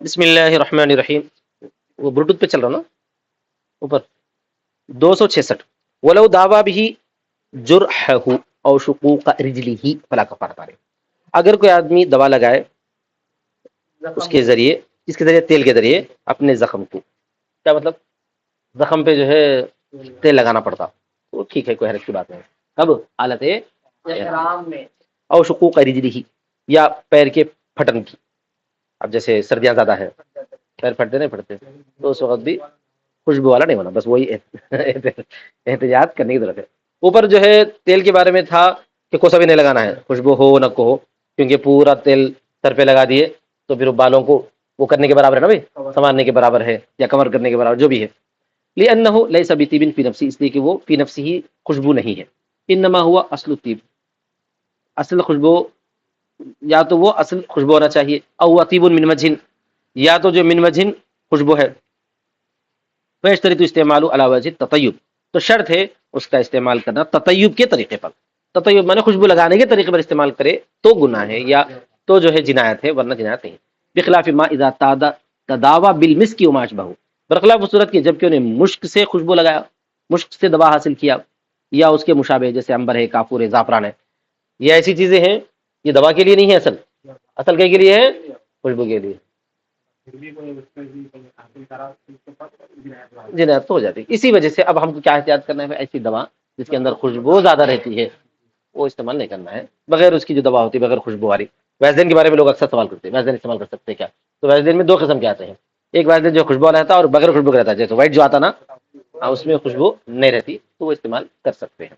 بسم اللہ الرحمن الرحیم. وہ بلوٹوتھ پہ چل رہا نا اوپر 266. ولو دعوا بھی جرحہ او شقوق رجلہ فلا کفارۃ علیہ. اگر کوئی آدمی دوا لگائے اس کے ذریعے، اس کے ذریعے تیل کے ذریعے اپنے زخم کو، کیا مطلب زخم پہ جو ہے تیل لگانا پڑتا، تو ٹھیک ہے، کوئی حرج کی بات نہیں. اب حالت احرام میں او شقوق رجلہ، یا پیر کے پھٹن کی. اب جیسے سردیاں زیادہ ہے، پیر پھٹتے نہیں پھٹتے، تو اس وقت بھی خوشبو والا نہیں ہونا. بس وہی احتیاط کرنے کی ضرورت ہے. اوپر جو ہے تیل کے بارے میں تھا کہ کوسا بھی نہیں لگانا ہے، خوشبو ہو نہ کو ہو، کیونکہ پورا تیل سر پہ لگا دیے تو پھر بالوں کو وہ کرنے کے برابر ہے نا بھائی، سنوارنے کے برابر ہے یا کور کرنے کے برابر جو بھی ہے. لأنه ليس بطيب في نفسه، اس لیے کہ وہ فی نفسی ہی خوشبو نہیں ہے. انما ہوا اصل الطیب، اصل خوشبو یا تو وہ اصل خوشبو ہونا چاہیے، او طیب من وجہ، یا تو جو من وجہ خوشبو ہے. فیشترط استعمال علی وجہ التطیب، تو شرط ہے اس کا استعمال کرنا تطیب کے طریقے پر. تطیب مانے خوشبو لگانے کے طریقے پر استعمال کرے تو گناہ ہے، یا تو جو ہے جنایت ہے، ورنہ جنایت نہیں. بخلاف ما اذا تداوا بالمسک وما اشبہ، برخلاف اس صورت کی جبکہ انہیں مشک سے خوشبو لگایا، مشک سے دوا حاصل کیا، یا اس کے مشابہ جیسے عنبر ہے، کافور ہے، زعفران ہے، یہ ایسی چیزیں ہیں یہ دوا کے لیے نہیں ہے، اصل کے لیے ہے خوشبو کے لیے. جنایت تو ہو جاتی ہے. اسی وجہ سے اب ہم کو کیا احتیاط کرنا ہے؟ ایسی دوا جس کے اندر خوشبو زیادہ رہتی ہے وہ استعمال نہیں کرنا ہے، بغیر اس کی جو دوا ہوتی ہے بغیر خوشبو والی. ویزلین کے بارے میں لوگ اکثر سوال کرتے ہیں، ویزلین استعمال کر سکتے ہیں کیا؟ تو ویزلین میں دو قسم کے آتے ہیں، ایک ویزلین جو خوشبو والا رہتا ہے اور بغیر خوشبو کا رہتا ہے. جیسے وائٹ جو آتا نا اس میں خوشبو نہیں رہتی، تو وہ استعمال کر سکتے ہیں.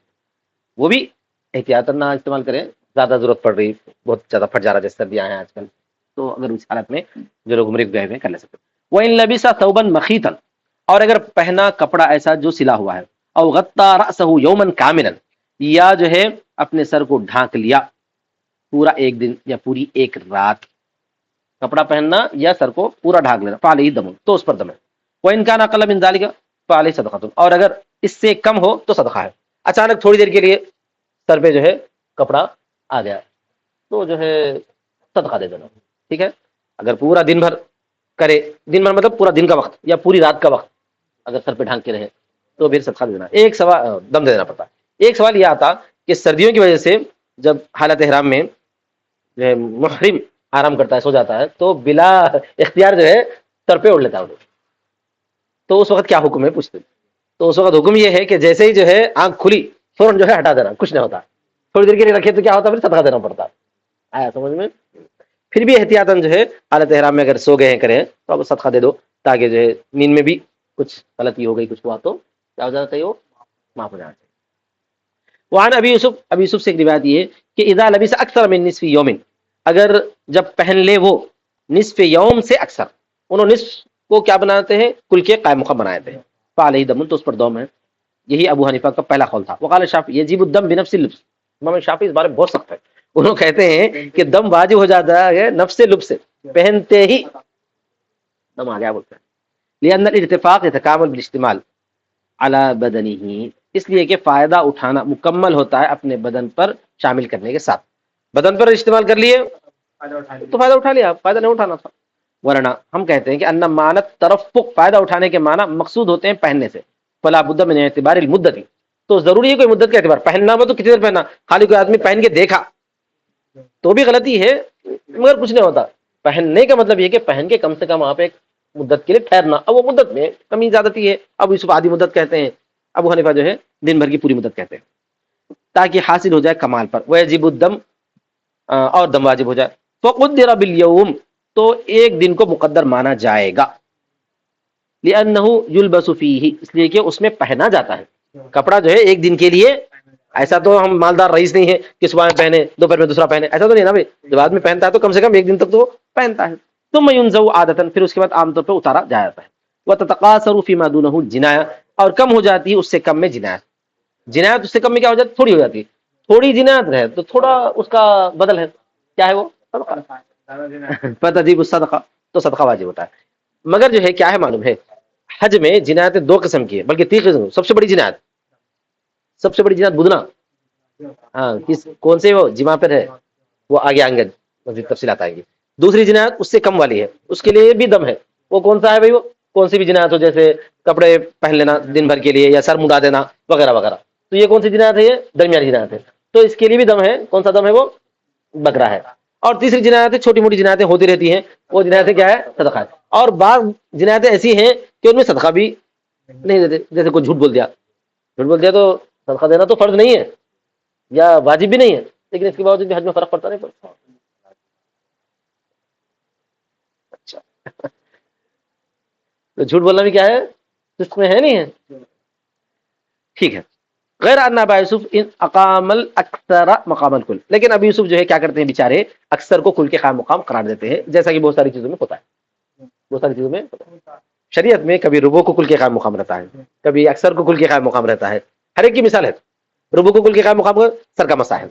وہ بھی احتیاط نہ استعمال کریں، زیادہ ضرورت پڑ رہی، بہت زیادہ پھٹ جا رہا جیسے سردیاں ہیں آج کل، تو اگر اس حالت میں جو لوگ عمرے گئے ہوئے کر لے سکتے. وَإِن لَبِسَ ثَوْبًا مَخِيطًا، اور اگر پہنا کپڑا ایسا جو سلا ہوا ہے، او غطّى رأسه يوما كاملا، یا جو ہے اپنے سر کو ڈھانک لیا پورا ایک دن یا پوری ایک رات، کپڑا پہننا یا سر کو پورا ڈھانک لینا، فعليه دم، تو اس پر دم ہے. وَإِن كَانَ أقل من ذلك فعليه صدقة، اور اگر اس سے کم ہو تو صدقہ ہے. اچانک تھوڑی دیر کے لیے سر پہ جو ہے کپڑا آ گیا تو جو ہے صدقہ دے دینا، ٹھیک ہے. اگر پورا دن بھر کرے، دن بھر مطلب پورا دن کا وقت یا پوری رات کا وقت اگر سر پہ ڈھانک کے رہے تو پھر صدقہ دے دینا. ایک سوال دم دے دینا پڑتا. ایک سوال یہ آتا کہ سردیوں کی وجہ سے جب حالت احرام میں جو ہے محرم آرام کرتا ہے، سو جاتا ہے، تو بلا اختیار جو ہے سر پہ اوڑھ لیتا ہے وہ، تو اس وقت کیا حکم ہے پوچھتے. تو اس وقت حکم یہ ہے کہ جیسے ہی جو ہے آنکھ کھلی فوراً جو ہے ہٹا دینا، کچھ نہیں ہوتا. تھوڑی دیر کے لیے رکھے تو کیا ہوتا، پھر صدقہ دینا پڑتا. آیا سمجھ میں؟ پھر بھی احتیاطاً جو ہے حالت احرام میں اگر سو گئے ہیں کریں تو اب صدقہ دے دو، تاکہ جو ہے نیند میں بھی کچھ غلطی ہو گئی، کچھ ہوا تو کیا ہو جانا چاہیے، وہ معاف ہو جانا چاہیے. وعن ابی یوسف سے ایک روایت یہ ہے کہ اذا لبس اکثر من نصف یوم، اگر جب پہن لے وہ نصف یوم سے اکثر، انہوں نصف کو کیا بناتے ہیں، کل کے قائم مقام بنائے تھے، فعلیہ دم، تو اس پر دوم ہے. یہی ابو حنیفہ کا پہلا قول تھا. وقال الشافعی یجب الدم بنفس اللبس، امام شافعی اس بارے میں بہت سخت ہے، انہوں کہتے ہیں کہ دم واجب ہو جاتا ہے نفس لبس سے، پہنتے ہی دم آ گیا بولتے ہیں. لأن الاتفاق يتكامل بالاستعمال على بدنه، اس لیے کہ فائدہ اٹھانا مکمل ہوتا ہے اپنے بدن پر شامل کرنے کے ساتھ. بدن پر استعمال کر لیے تو فائدہ اٹھا لیا، فائدہ نہیں اٹھانا تھا. ورنہ ہم کہتے ہیں کہ ان معنی ترفق، فائدہ اٹھانے کے معنی مقصود ہوتے ہیں پہننے سے. فلا بد من اعتبار المدت، تو ضروری ہے کوئی مدت کا اعتبار. پہننا ہو تو کتنی دیر پہننا، خالی کوئی آدمی پہن کے دیکھا تو بھی غلطی ہے، مگر کچھ نہیں ہوتا. پہننے کا مطلب یہ کہ پہن کے کم سے کم آپ ایک مدت کے لیے ٹھہرنا. اب وہ مدت میں کمی زیادتی ہے، اب یوسف آدھی مدت کہتے ہیں، ابو حنیفہ جو ہے دن بھر کی پوری مدت کہتے ہیں، تاکہ حاصل ہو جائے کمال پر. ویجب الدم، اور دم واجب ہو جائے. فقدر بالیوم، تو ایک دن کو مقدر مانا جائے گا. لأنه یلبس فیہ، اس لیے کہ اس میں پہنا جاتا ہے. کپڑا جو ہے ایک دن کے لیے، ایسا تو ہم مالدار رئیس نہیں ہے کہ صبح میں پہنے دوپہر میں دوسرا پہنے، ایسا تو نہیں نا بھائی. جب آدمی پہنتا ہے تو کم سے کم ایک دن تک تو پہنتا ہے. ثم ينزع عادتاً، پھر اس کے بعد عام طور پہ اتارا جاتا ہے. وتتقاصر فيما دونه جناية، اور کم ہو جاتی ہے اس سے کم میں جنایت. جنایت اس سے کم میں کیا ہو جاتی، تھوڑی ہو جاتی ہے. تھوڑی جنایت رہے تو تھوڑا اس کا بدل ہے، کیا ہے وہ صدقہ. فتجب الصدقہ، تو صدقہ واجب ہوتا ہے. مگر جو ہے کیا ہے معلوم ہے، حج میں جنایتیں دو قسم کی ہے، بلکہ تین قسم. سب سے بڑی جنایت، سب سے بڑی جنایت بدنا، ہاں کس کون سے وہ جمع پر ہے، وہ آگے آئیں گے مزید تفصیلات آئیں گی. دوسری جنایت اس سے کم والی ہے، اس کے لیے بھی دم ہے. وہ کون سا ہے بھائی؟ وہ کون سی بھی جنایت ہو، جیسے کپڑے پہن لینا دن بھر کے لیے یا سر مڈا دینا وغیرہ وغیرہ، تو یہ کون سی جنایت ہے؟ یہ درمیانی جنایت ہے. تو اس کے لیے بھی دم ہے. کون سا دم ہے؟ وہ بکرا ہے. اور تیسری جنایتیں چھوٹی موٹی جنایتیں ہوتی رہتی ہیں، وہ جنایتیں کیا ہے؟ صدقہ ہے. اور بعض جنایتیں ایسی ہیں کہ ان میں صدقہ بھی نہیں دیتے، جیسے کوئی جھوٹ بول دیا. جھوٹ بول دیا تو صدقہ دینا تو فرض نہیں ہے یا واجب بھی نہیں ہے، لیکن اس کے باوجود بھی حج میں فرق پڑتا نہیں پڑتا. اچھا، تو جھوٹ بولنا بھی کیا ہے؟ فسق میں ہے، نہیں ہے؟ ٹھیک ہے. غیر ان ابا یوسف ان اقام الاکثر مقام الکل، لیکن ابو یوسف جو ہے کیا کرتے ہیں بیچارے؟ اکثر کو کل کے قائم مقام قرار دیتے ہیں، جیسا کہ بہت ساری چیزوں میں ہوتا ہے. بہت ساری چیزوں میں شریعت میں کبھی ربو کو کل کے قائم مقام رہتا ہے، کبھی اکثر کو کل کے قائم مقام رہتا ہے. ہر ایک کی مثال ہے. ربو کو کل کے قائم مقام سر کا مسا ہے،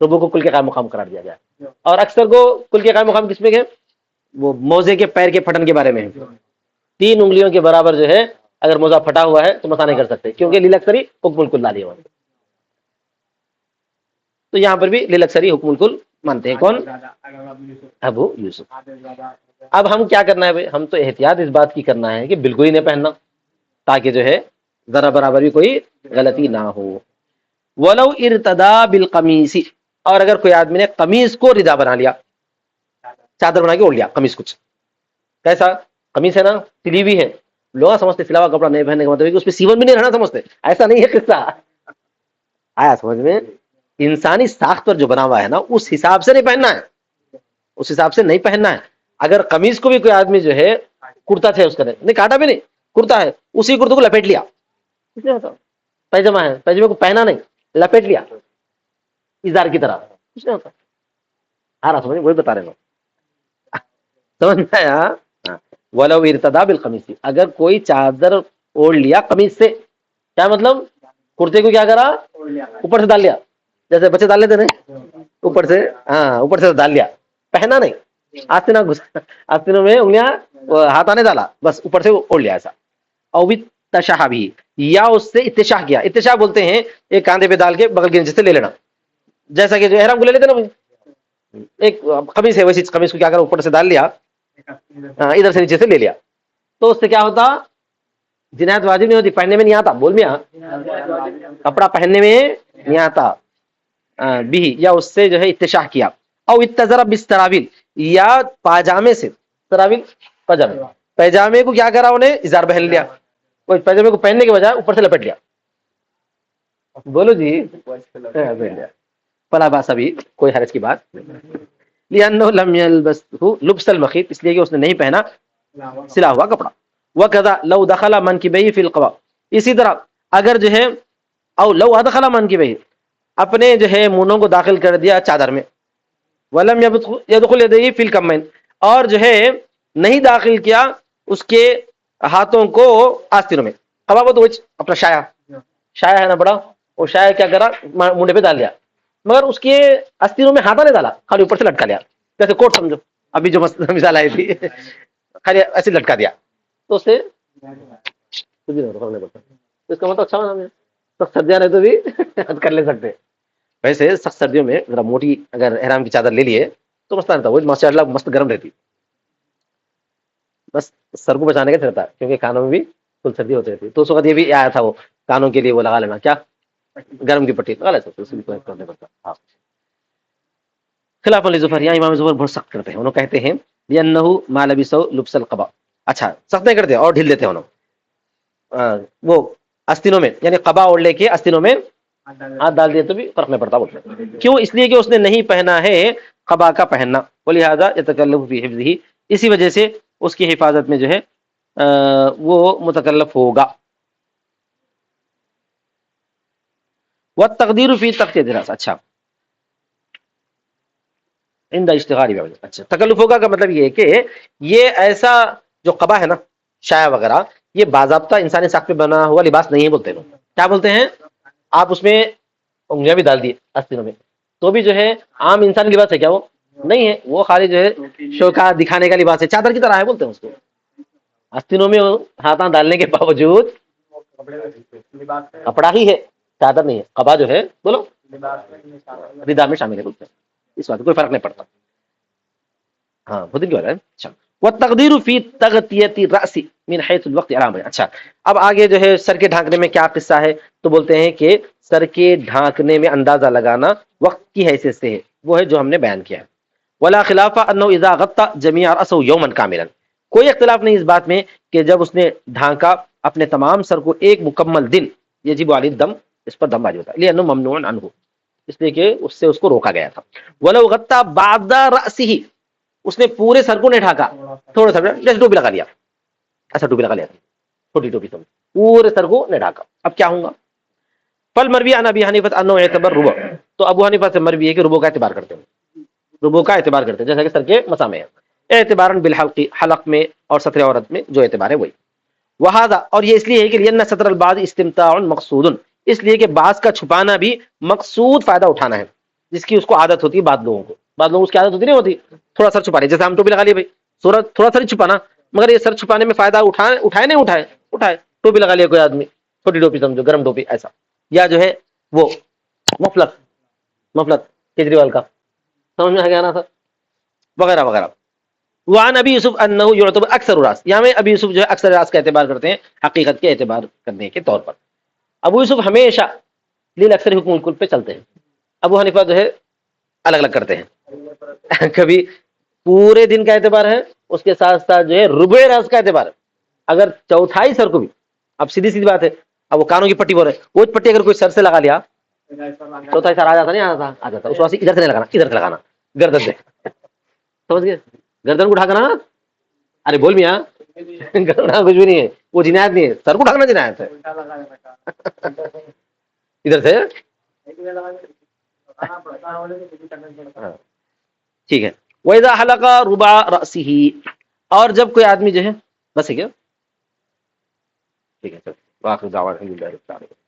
ربو کو کل کے قائم مقام قرار دیا گیا. اور اکثر کو کل کے قائم مقام کس میں ہے؟ وہ موزے کے پیر کے پھٹن کے بارے میں ہے. 3 انگلیوں کے برابر جو ہے اگر موزہ پھٹا ہوا ہے تو مسا نہیں کر سکتے، کیونکہ لیلکسری حکم الکل لا لیا ہوا ہے. تو یہاں پر بھی لیلکسری حکم الکل مانتے ہیں. کون؟ ابو یوسف. اب ہم کیا کرنا ہے بھائی؟ ہم تو احتیاط اس بات کی کرنا ہے کہ بالکل ہی نہیں پہننا، تاکہ جو ہے ذرا برابر بھی کوئی غلطی نہ ہو. ولو ارتدا بالقمیص، اور اگر کوئی آدمی نے قمیص کو ردا بنا لیا، چادر بنا کے اوڑھ لیا قمیص. کچھ کیسا قمیص ہے نا، سلی بھی ہے. لوگ سمجھتے سلا ہوا کپڑا نہیں پہننے کا مطلب ہے کہ اس پہ سیون بھی نہیں رہنا، سمجھتے. ایسا نہیں ہے قصہ. آیا سمجھ میں؟ انسانی ساخت پر جو بنا ہوا ہے نا، اس حساب سے نہیں پہننا ہے، اس حساب سے نہیں پہننا ہے. اگر قمیص کو بھی کوئی آدمی جو ہے کرتا تھا اس کا نہیں کاٹا بھی نہیں، کرتا ہے، اسی کرتے کو لپیٹ لیا، پیجامہ ہے، پیجامے کو پہنا نہیں، لپیٹ لیا ازار کی طرح، کچھ نہیں ہوتا. آ رہا سمجھ، وہی بتا رہے ہیں. سمجھ میں آیا؟ ولو ارتدا بالقمیص، اگر کوئی چادر اوڑھ لیا قمیص سے، کیا مطلب؟ کرتے کو کیا کرا؟ اوپر سے ڈال لیا، جیسے بچے ڈال لیتے نا اوپر سے. ہاں، اوپر سے ڈال لیا، پہنا نہیں. آستینوں آستینوں میں انگلیاں ہاتھ آنے ڈالا، بس اوپر سے اوڑھ لیا ایسا. او بھی تشاہ بھی، یا اس سے اتشاہ کیا. اتشاہ بولتے ہیں ایک کاندھے پہ ڈال کے بغل کے نیچے سے لے لینا، جیسا کہ جو احرام کو لے لیتے نا. ایک قمیص ہے، ویسی قمیص کو کیا کرا؟ اوپر سے ڈال لیا، ادھر سے نیچے سے لے لیا. تو اس سے کیا ہوتا؟ جنایت واجب نہیں ہوتی، پہننے میں نہیں آتا. بول میں کپڑا پہننے میں نہیں آتا بھی، یا اس سے جو ہے اتشاہ کیا. او اتذر بالسراویل، یا پاجامے سے، سراویل پاجامے، پیجامے کو کیا کرا؟ انہیں ازار پہن لیا. وہ پیجامے کو پہننے کے بجائے اوپر سے لپٹ لیا. بولو جی، فلا باس، بھی کوئی حرج کی بات نہیں. لأنه لم يلبسه لبس المخيط، اس لیے کہ اس نے نہیں پہنا سلا ہوا کپڑا. وكذا لو دخل منكبيه في القباء، اسی طرح اگر جو ہے او لو ادخل منكبيه، اپنے جو ہے مونوں کو داخل کر دیا چادر میں. ولم يدخل يديه في الكمين، اور جو ہے نہیں داخل کیا اس کے ہاتھوں کو آستینوں میں. قبابت وچ اپنا شایا، شایا ہے نا بڑا، وہ شایا کیا کرا؟ منڈے پہ ڈال لیا، مگر اس کے آستینوں میں ہاتھا نہیں ڈالا، خالی اوپر سے لٹکا لیا. جیسے کوٹ سمجھو، ابھی جو مثال آئی تھی، خالی ایسے لٹکا دیا. تو اس سے اس کا مطلب اچھا ہونا ہے. سخت سردیاں رہے تو بھی کر لے سکتے. ویسے سخت سردیوں میں ذرا موٹی اگر احرام کی چادر لے لیے تو مسئلہ رہتا. وہ ماشاء اللہ مست گرم رہتی، بس سر کو بچانے کا رہتا ہے، کیونکہ کانوں میں بھی فل سردی ہوتی رہتی. تو اس وقت یہ بھی آیا تھا، وہ کانوں کے لیے وہ لگا لینا، کیا گرم کی پٹی لگا لیتے. اس کو کرنے پڑتا. ہاں، خلاف ظفر، یا امام ظفر بہت سخت کرتے ہیں. انہوں کہتے ہیں لأنه ما لبسوا لبس القباء. اچھا، سخت نہیں کرتے اور ڈھیل دیتے ہیں انہوں. وہ استینوں میں، یعنی قبا اوڑھ لے کے استینوں میں ہاتھ ڈال دیے تو بھی فرق نہیں پڑتا بولتے ہیں. کیوں؟ اس لیے کہ اس نے نہیں پہنا ہے قبا کا پہننا. ولہذا يتکلف فی حفظه، اسی وجہ سے اس کی حفاظت میں جو ہے وہ متکلف ہوگا. والتقدیر فی تقدیر دراسہ. اچھا، اشتغال، اچھا، تکلف ہوگا کا مطلب یہ ہے کہ یہ ایسا جو قبا ہے نا، شایا وغیرہ، یہ باضابطہ انسانی ساخت پہ بنا ہوا لباس نہیں ہے بولتے ہیں. کیا بولتے ہیں؟ آپ اس میں انگلیاں بھی ڈال دیے آستینوں میں تو بھی جو ہے عام انسانی لباس ہے کیا؟ وہ نہیں ہے. وہ خالی جو ہے شوکا دکھانے کا لباس ہے، چادر کی طرح ہے بولتے ہیں اس کو. آستینوں میں ہاتھ ڈالنے کے باوجود کپڑا ہی ہے، چادر نہیں ہے. قبا جو ہے بولو ردا میں شامل ہے بولتے ہیں. اس بات کوئی فرق نہیں پڑتا. ہاں بدن کی بات ہے. اچھا والتقدیر فی تغطیۃ الراس من حیث الوقت علامہ. اچھا اب آگے جو ہے سر کے ڈھانکنے میں کیا قصہ ہے، تو بولتے ہیں کہ سر کے ڈھانکنے میں اندازہ لگانا وقت کی حیثیت سے ہے، وہ ہے جو ہم نے بیان کیا ہے. ولا خلاف انه اذا غطى جميع راسه يوما كاملا، کوئی اختلاف نہیں اس بات میں کہ جب اس نے ڈھانکا اپنے تمام سر کو ایک مکمل دن، یجب علی الدم، اس پر دم واجب ہوتا ہے، لانه ممنوع عنه، اس لیے کہ اس کو روکا گیا تھا. ولو غطى بعد راسه، اس نے پورے سر کو نہیں ڈھانکا، تھوڑا سا جیسے ٹوپی لگا لیا، ایسا ٹوپی لگا لیا، چھوٹی ٹوپی تو پورے سر کو نہیں ڈھانکا، اب کیا ہوگا؟ فل مروی عن ابی حنیفہ انه يعتبر ربع، تو ابو حنیفہ سے مروی ہے کہ ربع کا اعتبار کرتے ہیں، ربع کا اعتبار کرتے ہیں، جیسا کہ سر کے مسا میں ہے، اعتباراً بالحلق، حلق میں اور سطر عورت میں جو اعتبار ہے وہی. وہذا، اور یہ اس لیے ہے کہ لأن سطر البعض استمتاع مقصود، اس لیے کہ بعض کا چھپانا بھی مقصود فائدہ اٹھانا ہے، جس کی اس کو عادت ہوتی ہے. بعض لوگوں کو، بعض لوگوں کو اس کی عادت ہوتی نہیں ہوتی تھوڑا سر چھپانے، جیسے ہم ٹوپی لگا لیے بھائی، تھوڑا سر ہی چھپانا، مگر یہ سر چھپانے میں فائدہ اٹھائے نہیں اٹھائے، ٹوپی لگا لیا کوئی آدمی، چھوٹی ٹوپی سمجھو، گرم ٹوپی ایسا، یا جو ہے وہ مفلت کیجریوال کا، سمجھ میں آ گیا نا سر، وغیرہ وغیرہ. وعن ابی یوسف انه يعتبر اکثر راس، یہاں میں ابی یوسف جو ہے اکثر راس کا اعتبار کرتے ہیں حقیقت کے اعتبار کرنے کے طور پر. ابو یوسف ہمیشہ لیل اکثر حکم الکل پہ چلتے ہیں، ابو حنیفہ جو ہے الگ الگ کرتے ہیں، کبھی پورے دن کا اعتبار ہے، اس کے ساتھ ساتھ جو ہے ربع راس کا اعتبار ہے، اگر چوتھائی سر کو بھی، اب سیدھی بات ہے، اب وہ کانوں کی پٹی بول رہے، وہ پٹی اگر کوئی سر سے لگا لیا، چوتھائی سر آ جاتا نہیں آ جاتا، اس واسطے ادھر سے نہیں لگانا، ادھر سے لگانا، گردن سے، سمجھ گئے، گردن کو ڈھانکنا. ارے بول میاں، گردن کچھ بھی نہیں ہے، وہ جنایت نہیں ہے، سر کو ڈھانکنا جنایت ہے. ادھر سے ٹھیک ہے. وَإِذَا حَلَقَ رُبَعَ رَأْسِهِ، اور جب کوئی آدمی جو ہے، بس ہے کیا، ٹھیک ہے سر، واخر دعوانا الحمدللہ رب العالمین.